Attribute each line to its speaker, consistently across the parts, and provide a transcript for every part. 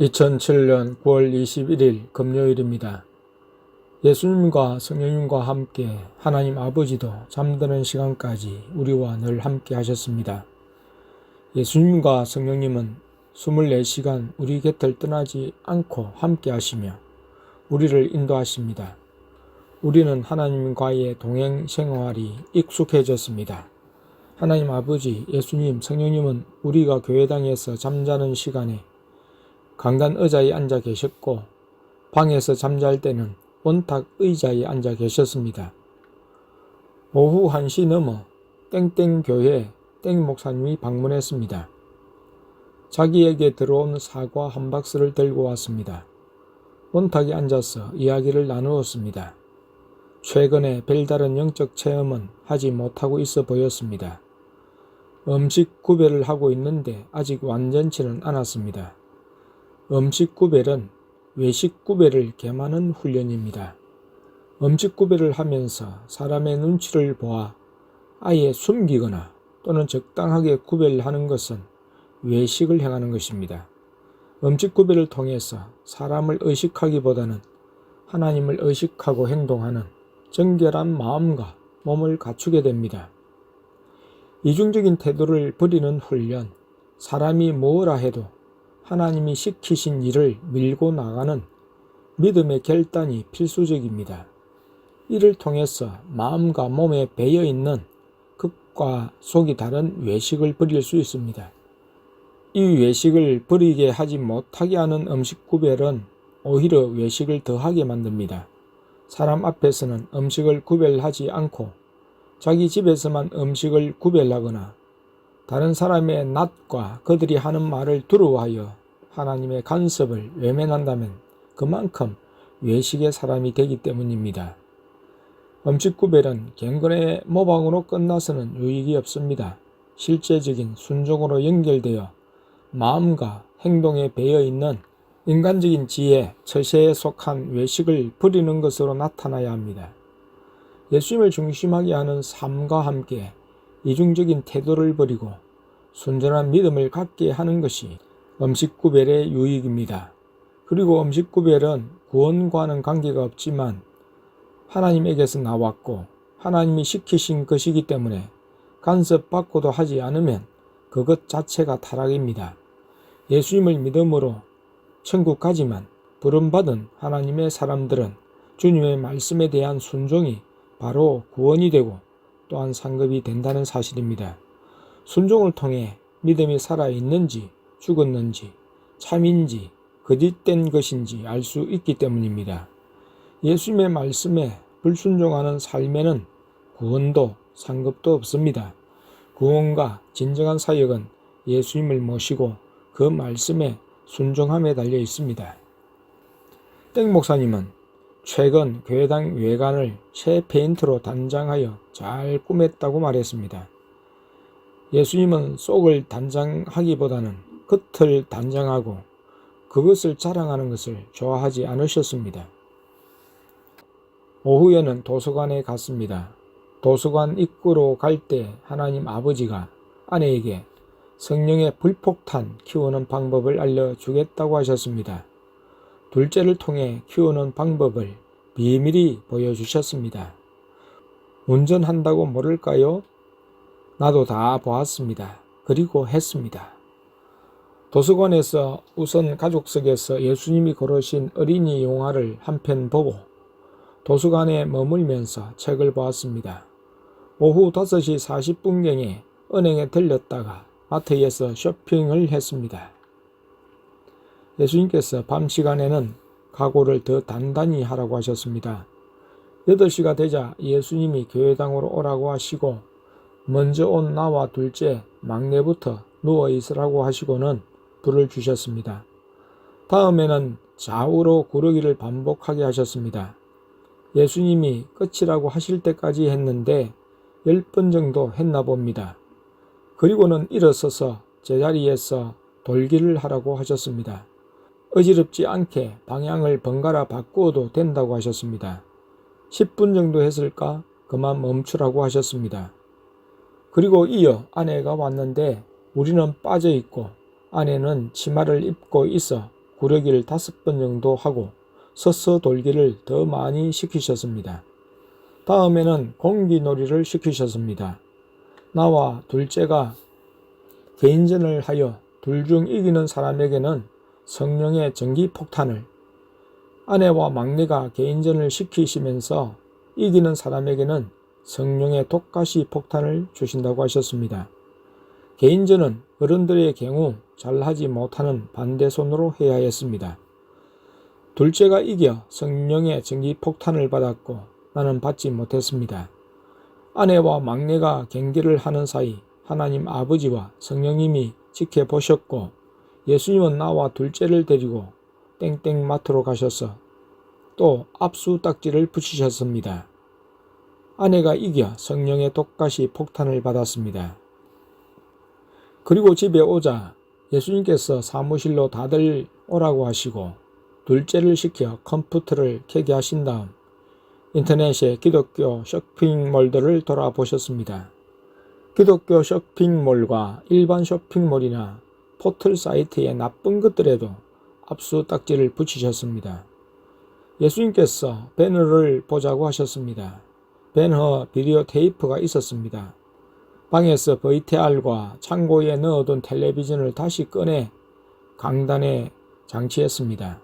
Speaker 1: 2007년 9월 21일 금요일입니다. 예수님과 성령님과 함께 하나님 아버지도 잠드는 시간까지 우리와 늘 함께 하셨습니다. 예수님과 성령님은 24시간 우리 곁을 떠나지 않고 함께 하시며 우리를 인도하십니다. 우리는 하나님과의 동행 생활이 익숙해졌습니다. 하나님 아버지, 예수님, 성령님은 우리가 교회당에서 잠자는 시간에 강단 의자에 앉아 계셨고 방에서 잠잘 때는 원탁 의자에 앉아 계셨습니다. 오후 1시 넘어 땡땡 교회 땡 목사님이 방문했습니다. 자기에게 들어온 사과 한 박스를 들고 왔습니다. 원탁에 앉아서 이야기를 나누었습니다. 최근에 별다른 영적 체험은 하지 못하고 있어 보였습니다. 음식 구별을 하고 있는데 아직 완전치는 않았습니다. 음식 구별은 외식 구별을 겸하는 훈련입니다. 음식 구별을 하면서 사람의 눈치를 보아 아예 숨기거나 또는 적당하게 구별하는 것은 외식을 행하는 것입니다. 음식 구별을 통해서 사람을 의식하기보다는 하나님을 의식하고 행동하는 정결한 마음과 몸을 갖추게 됩니다. 이중적인 태도를 버리는 훈련, 사람이 뭐라 해도 하나님이 시키신 일을 밀고 나가는 믿음의 결단이 필수적입니다. 이를 통해서 마음과 몸에 배어있는 극과 속이 다른 외식을 버릴 수 있습니다. 이 외식을 버리게 하지 못하게 하는 음식 구별은 오히려 외식을 더하게 만듭니다. 사람 앞에서는 음식을 구별하지 않고 자기 집에서만 음식을 구별하거나 다른 사람의 낯과 그들이 하는 말을 두려워하여 하나님의 간섭을 외면한다면 그만큼 외식의 사람이 되기 때문입니다. 음식 구별은 경건의 모방으로 끝나서는 유익이 없습니다. 실제적인 순종으로 연결되어 마음과 행동에 배어있는 인간적인 지혜, 처세에 속한 외식을 버리는 것으로 나타나야 합니다. 예수님을 중심하게 하는 삶과 함께 이중적인 태도를 버리고 순전한 믿음을 갖게 하는 것이 음식 구별의 유익입니다. 그리고 음식 구별은 구원과는 관계가 없지만 하나님에게서 나왔고 하나님이 시키신 것이기 때문에 간섭받고도 하지 않으면 그것 자체가 타락입니다. 예수님을 믿음으로 천국 가지만 부름받은 하나님의 사람들은 주님의 말씀에 대한 순종이 바로 구원이 되고 또한 상급이 된다는 사실입니다. 순종을 통해 믿음이 살아있는지 죽었는지 참인지 거짓된 것인지 알 수 있기 때문입니다. 예수님의 말씀에 불순종하는 삶에는 구원도 상급도 없습니다. 구원과 진정한 사역은 예수님을 모시고 그 말씀에 순종함에 달려 있습니다. 땡 목사님은 최근 교회당 외관을 새 페인트로 단장하여 잘 꾸몄다고 말했습니다. 예수님은 속을 단장하기보다는 겉을 단장하고 그것을 자랑하는 것을 좋아하지 않으셨습니다. 오후에는 도서관에 갔습니다. 도서관 입구로 갈 때 하나님 아버지가 아내에게 성령의 불폭탄 키우는 방법을 알려주겠다고 하셨습니다. 둘째를 통해 키우는 방법을 비밀히 보여주셨습니다. 운전한다고 모를까요? 나도 다 보았습니다. 그리고 했습니다. 도서관에서 우선 가족석에서 예수님이 고르신 어린이 영화를 한 편 보고 도서관에 머물면서 책을 보았습니다. 오후 5시 40분경에 은행에 들렸다가 마트에서 쇼핑을 했습니다. 예수님께서 밤 시간에는 각오를 더 단단히 하라고 하셨습니다. 8시가 되자 예수님이 교회당으로 오라고 하시고 먼저 온 나와 둘째, 막내부터 누워 있으라고 하시고는 불을 주셨습니다. 다음에는 좌우로 구르기를 반복하게 하셨습니다. 예수님이 끝이라고 하실 때까지 했는데 10번 정도 했나 봅니다. 그리고는 일어서서 제자리에서 돌기를 하라고 하셨습니다. 어지럽지 않게 방향을 번갈아 바꾸어도 된다고 하셨습니다. 10분 정도 했을까? 그만 멈추라고 하셨습니다. 그리고 이어 아내가 왔는데 우리는 빠져 있고 아내는 치마를 입고 있어 구르기를 5번 정도 하고 서서 돌기를 더 많이 시키셨습니다. 다음에는 공기놀이를 시키셨습니다. 나와 둘째가 개인전을 하여 둘 중 이기는 사람에게는 성령의 전기폭탄을, 아내와 막내가 개인전을 시키시면서 이기는 사람에게는 성령의 독가시 폭탄을 주신다고 하셨습니다. 개인전은 어른들의 경우 잘하지 못하는 반대손으로 해야 했습니다. 둘째가 이겨 성령의 전기폭탄을 받았고 나는 받지 못했습니다. 아내와 막내가 경기를 하는 사이 하나님 아버지와 성령님이 지켜보셨고 예수님은 나와 둘째를 데리고 땡땡마트로 가셔서 또 압수딱지를 붙이셨습니다. 아내가 이겨 성령의 독가시 폭탄을 받았습니다. 그리고 집에 오자 예수님께서 사무실로 다들 오라고 하시고 둘째를 시켜 컴퓨터를 켜게 하신 다음 인터넷의 기독교 쇼핑몰들을 돌아보셨습니다. 기독교 쇼핑몰과 일반 쇼핑몰이나 포털 사이트의 나쁜 것들에도 압수딱지를 붙이셨습니다. 예수님께서 배너를 보자고 하셨습니다. 배너 비디오 테이프가 있었습니다. 방에서 VTR과 창고에 넣어둔 텔레비전을 다시 꺼내 강단에 장치했습니다.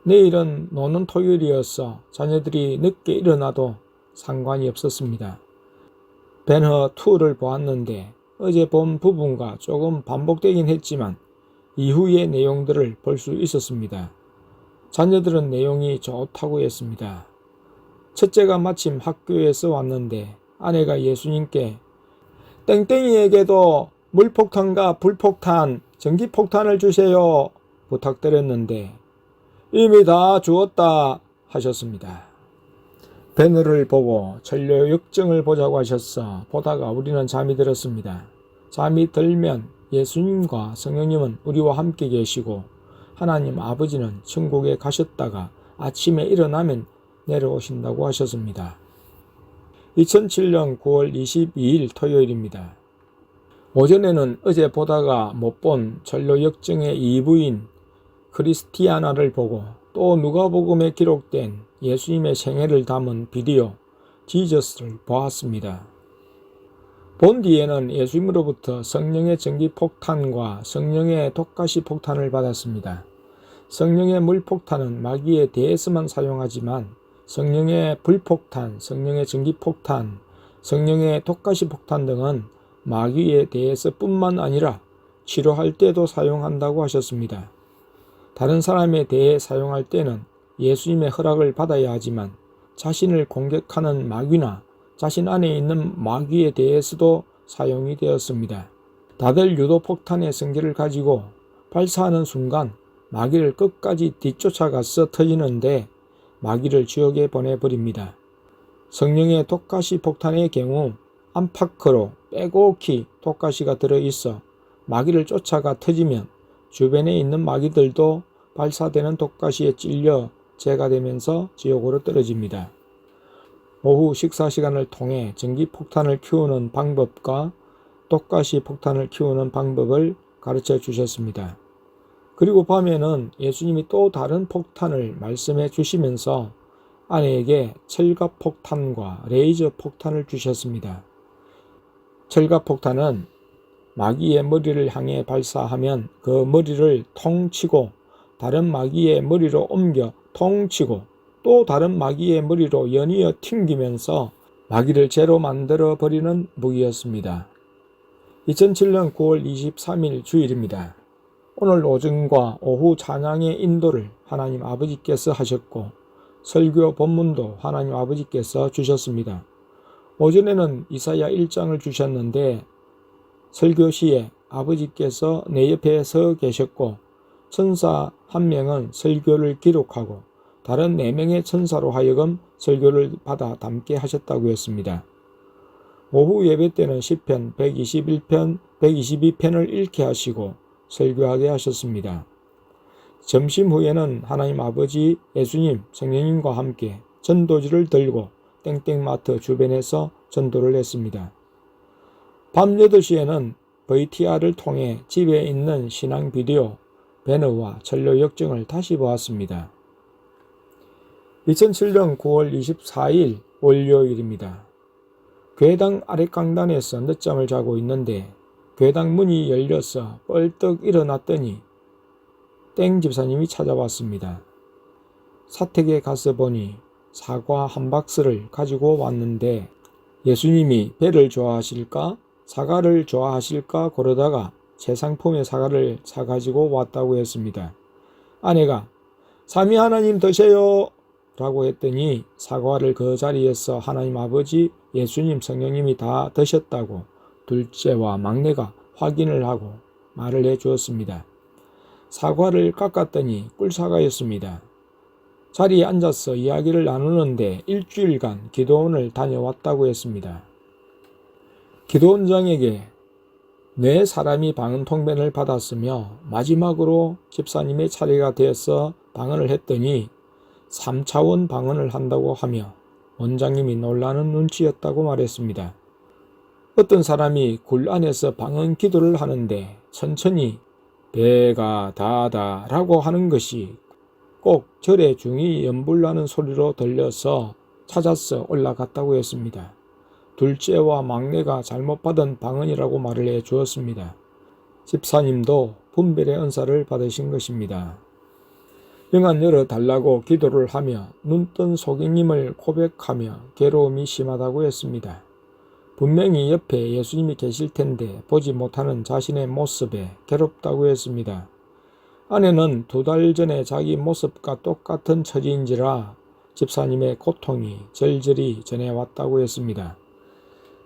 Speaker 1: 내일은 노는 토요일이어서 자녀들이 늦게 일어나도 상관이 없었습니다. 배너2를 보았는데 어제 본 부분과 조금 반복되긴 했지만 이후의 내용들을 볼 수 있었습니다. 자녀들은 내용이 좋다고 했습니다. 첫째가 마침 학교에서 왔는데 아내가 예수님께 땡땡이에게도 물폭탄과 불폭탄, 전기폭탄을 주세요 부탁드렸는데 이미 다 주었다 하셨습니다. 배너를 보고 전료 역정을 보자고 하셔서 보다가 우리는 잠이 들었습니다. 잠이 들면 예수님과 성령님은 우리와 함께 계시고 하나님 아버지는 천국에 가셨다가 아침에 일어나면 내려오신다고 하셨습니다. 2007년 9월 22일 토요일입니다. 오전에는 어제 보다가 못 본 전료 역정의 2부인 크리스티아나를 보고 또 누가복음에 기록된 예수님의 생애를 담은 비디오 지저스를 보았습니다. 본 뒤에는 예수님으로부터 성령의 전기폭탄과 성령의 독가시 폭탄을 받았습니다. 성령의 물폭탄은 마귀에 대해서만 사용하지만 성령의 불폭탄, 성령의 전기폭탄, 성령의 독가시 폭탄 등은 마귀에 대해서 뿐만 아니라 치료할 때도 사용한다고 하셨습니다. 다른 사람에 대해 사용할 때는 예수님의 허락을 받아야 하지만 자신을 공격하는 마귀나 자신 안에 있는 마귀에 대해서도 사용이 되었습니다. 다들 유도폭탄의 성질을 가지고 발사하는 순간 마귀를 끝까지 뒤쫓아가서 터지는데 마귀를 지옥에 보내버립니다. 성령의 독가시 폭탄의 경우 안팎으로 빼곡히 독가시가 들어있어 마귀를 쫓아가 터지면 주변에 있는 마귀들도 발사되는 독가시에 찔려 제거되면서 지옥으로 떨어집니다. 오후 식사 시간을 통해 전기폭탄을 키우는 방법과 독가시 폭탄을 키우는 방법을 가르쳐 주셨습니다. 그리고 밤에는 예수님이 또 다른 폭탄을 말씀해 주시면서 아내에게 철갑폭탄과 레이저 폭탄을 주셨습니다. 철갑폭탄은 마귀의 머리를 향해 발사하면 그 머리를 통 치고 다른 마귀의 머리로 옮겨 통 치고 또 다른 마귀의 머리로 연이어 튕기면서 마귀를 죄로 만들어 버리는 무기였습니다. 2007년 9월 23일 주일입니다. 오늘 오전과 오후 찬양의 인도를 하나님 아버지께서 하셨고 설교 본문도 하나님 아버지께서 주셨습니다. 오전에는 이사야 1장을 주셨는데 설교 시에 아버지께서 내 옆에 서 계셨고 천사 한 명은 설교를 기록하고 다른 4명의 천사로 하여금 설교를 받아 담게 하셨다고 했습니다. 오후 예배 때는 시편 121편, 122편을 읽게 하시고 설교하게 하셨습니다. 점심 후에는 하나님 아버지, 예수님, 성령님과 함께 전도지를 들고 땡땡마트 주변에서 전도를 했습니다. 밤 8시에는 VTR을 통해 집에 있는 신앙 비디오 배너와 철로 역정을 다시 보았습니다. 2007년 9월 24일 월요일입니다. 교회당 아랫강단에서 늦잠을 자고 있는데 교회당 문이 열려서 뻘떡 일어났더니 땡 집사님이 찾아왔습니다. 사택에 가서 보니 사과 한 박스를 가지고 왔는데 예수님이 배를 좋아하실까 사과를 좋아하실까 고르다가 제 상품의 사과를 사가지고 왔다고 했습니다. 아내가 삼위 하나님 드세요 라고 했더니 사과를 그 자리에서 하나님 아버지, 예수님, 성령님이 다 드셨다고 둘째와 막내가 확인을 하고 말을 해주었습니다. 사과를 깎았더니 꿀사과였습니다. 자리에 앉아서 이야기를 나누는데 일주일간 기도원을 다녀왔다고 했습니다. 기도원장에게 네 사람이 방언 통변을 받았으며 마지막으로 집사님의 차례가 되어서 방언을 했더니 3차원 방언을 한다고 하며 원장님이 놀라는 눈치였다고 말했습니다. 어떤 사람이 굴 안에서 방언 기도를 하는데 천천히 배가 다다 라고 하는 것이 꼭 절의 중이 연불나는 소리로 들려서 찾아서 올라갔다고 했습니다. 둘째와 막내가 잘못 받은 방언이라고 말을 해 주었습니다. 집사님도 분별의 은사를 받으신 것입니다. 영안 열어달라고 기도를 하며 눈뜬 소객님을 고백하며 괴로움이 심하다고 했습니다. 분명히 옆에 예수님이 계실 텐데 보지 못하는 자신의 모습에 괴롭다고 했습니다. 아내는 2달 전에 자기 모습과 똑같은 처지인지라 집사님의 고통이 절절히 전해왔다고 했습니다.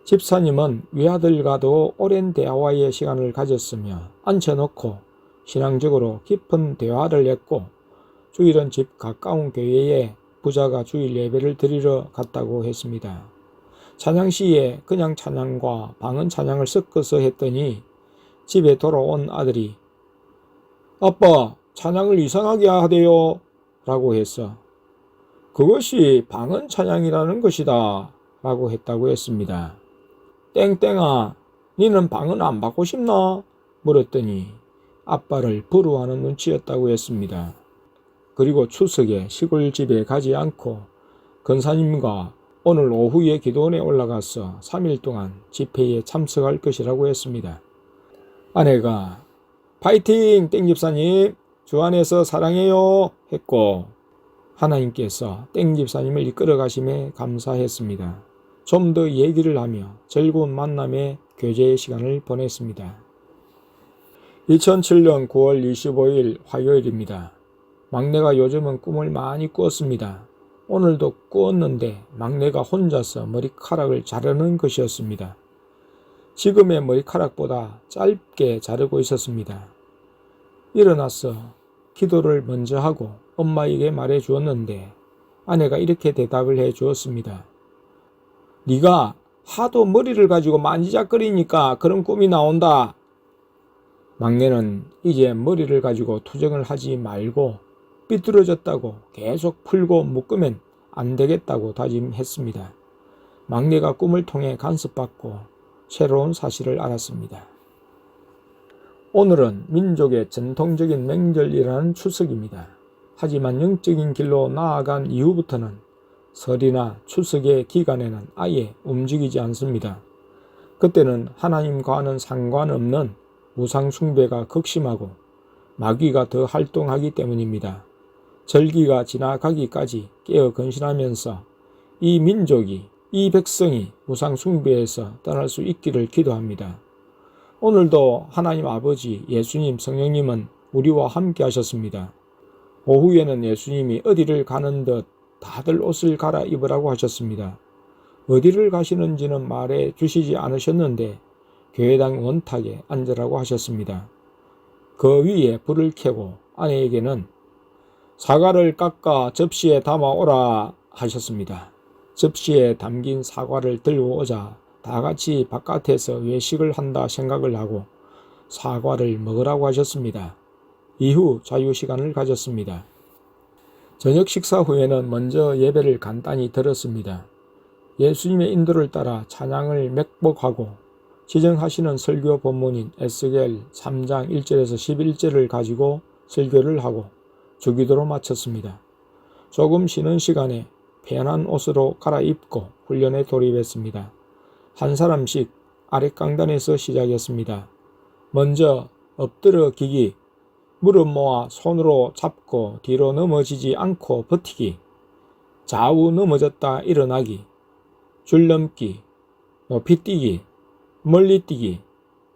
Speaker 1: 집사님은 외아들과도 오랜 대화의 시간을 가졌으며 앉혀놓고 신앙적으로 깊은 대화를 했고 주일은 집 가까운 교회에 부자가 주일 예배를 드리러 갔다고 했습니다. 찬양 시에 그냥 찬양과 방언 찬양을 섞어서 했더니 집에 돌아온 아들이 아빠 찬양을 이상하게 하대요 라고 했어. 그것이 방언 찬양이라는 것이다 라고 했다고 했습니다. 땡땡아 니는 방언 안 받고 싶나? 물었더니 아빠를 부러워하는 눈치였다고 했습니다. 그리고 추석에 시골집에 가지 않고 권사님과 오늘 오후에 기도원에 올라가서 3일 동안 집회에 참석할 것이라고 했습니다. 아내가 파이팅 땡집사님 주 안에서 사랑해요 했고 하나님께서 땡집사님을 이끌어 가심에 감사했습니다. 좀 더 얘기를 하며 즐거운 만남의 교제의 시간을 보냈습니다. 2007년 9월 25일 화요일입니다. 막내가 요즘은 꿈을 많이 꾸었습니다. 오늘도 꾸었는데 막내가 혼자서 머리카락을 자르는 것이었습니다. 지금의 머리카락보다 짧게 자르고 있었습니다. 일어나서 기도를 먼저 하고 엄마에게 말해 주었는데 아내가 이렇게 대답을 해 주었습니다. 네가 하도 머리를 가지고 만지작거리니까 그런 꿈이 나온다. 막내는 이제 머리를 가지고 투정을 하지 말고 삐뚤어졌다고 계속 풀고 묶으면 안 되겠다고 다짐했습니다. 막내가 꿈을 통해 간섭받고 새로운 사실을 알았습니다. 오늘은 민족의 전통적인 명절이라는 추석입니다. 하지만 영적인 길로 나아간 이후부터는 설이나 추석의 기간에는 아예 움직이지 않습니다. 그때는 하나님과는 상관없는 우상 숭배가 극심하고 마귀가 더 활동하기 때문입니다. 절기가 지나가기까지 깨어 근신하면서 이 민족이, 이 백성이 우상 숭배에서 떠날 수 있기를 기도합니다. 오늘도 하나님 아버지, 예수님, 성령님은 우리와 함께 하셨습니다. 오후에는 예수님이 어디를 가는 듯 다들 옷을 갈아입으라고 하셨습니다. 어디를 가시는지는 말해 주시지 않으셨는데 교회당 원탁에 앉으라고 하셨습니다. 그 위에 불을 켜고 아내에게는 사과를 깎아 접시에 담아오라 하셨습니다. 접시에 담긴 사과를 들고 오자 다 같이 바깥에서 외식을 한다 생각을 하고 사과를 먹으라고 하셨습니다. 이후 자유시간을 가졌습니다. 저녁 식사 후에는 먼저 예배를 간단히 들었습니다. 예수님의 인도를 따라 찬양을 맥복하고 지정하시는 설교 본문인 에스겔 3장 1절에서 11절을 가지고 설교를 하고 주기도로 마쳤습니다. 조금 쉬는 시간에 편한 옷으로 갈아입고 훈련에 돌입했습니다. 한 사람씩 아랫강단에서 시작했습니다. 먼저 엎드려 기기, 무릎 모아 손으로 잡고 뒤로 넘어지지 않고 버티기, 좌우 넘어졌다 일어나기, 줄넘기, 높이 뛰기, 멀리 뛰기,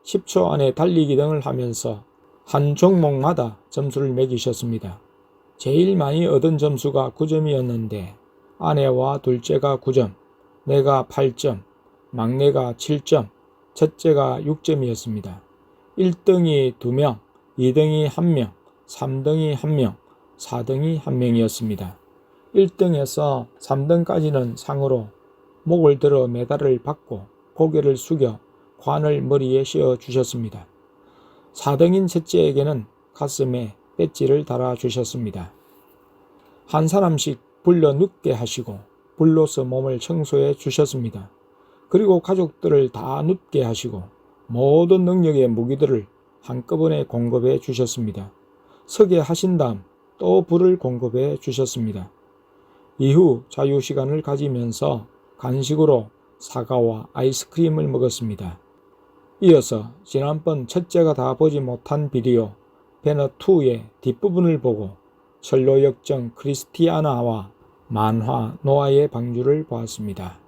Speaker 1: 10초 안에 달리기 등을 하면서 한 종목마다 점수를 매기셨습니다. 제일 많이 얻은 점수가 9점이었는데 아내와 둘째가 9점, 내가 8점, 막내가 7점, 첫째가 6점이었습니다. 1등이 2명, 2등이 1명, 3등이 1명, 4등이 1명이었습니다. 1등에서 3등까지는 상으로 목을 들어 메달을 받고 고개를 숙여 관을 머리에 씌워 주셨습니다. 4등인 첫째에게는 가슴에 배지를 달아 주셨습니다. 한 사람씩 불러 눕게 하시고 불로서 몸을 청소해 주셨습니다. 그리고 가족들을 다 눕게 하시고 모든 능력의 무기들을 한꺼번에 공급해 주셨습니다. 서게 하신 다음 또 불을 공급해 주셨습니다. 이후 자유시간을 가지면서 간식으로 사과와 아이스크림을 먹었습니다. 이어서 지난번 첫째가 다 보지 못한 비디오 배너2의 뒷부분을 보고 철로 역정 크리스티아나와 만화 노아의 방주를 보았습니다.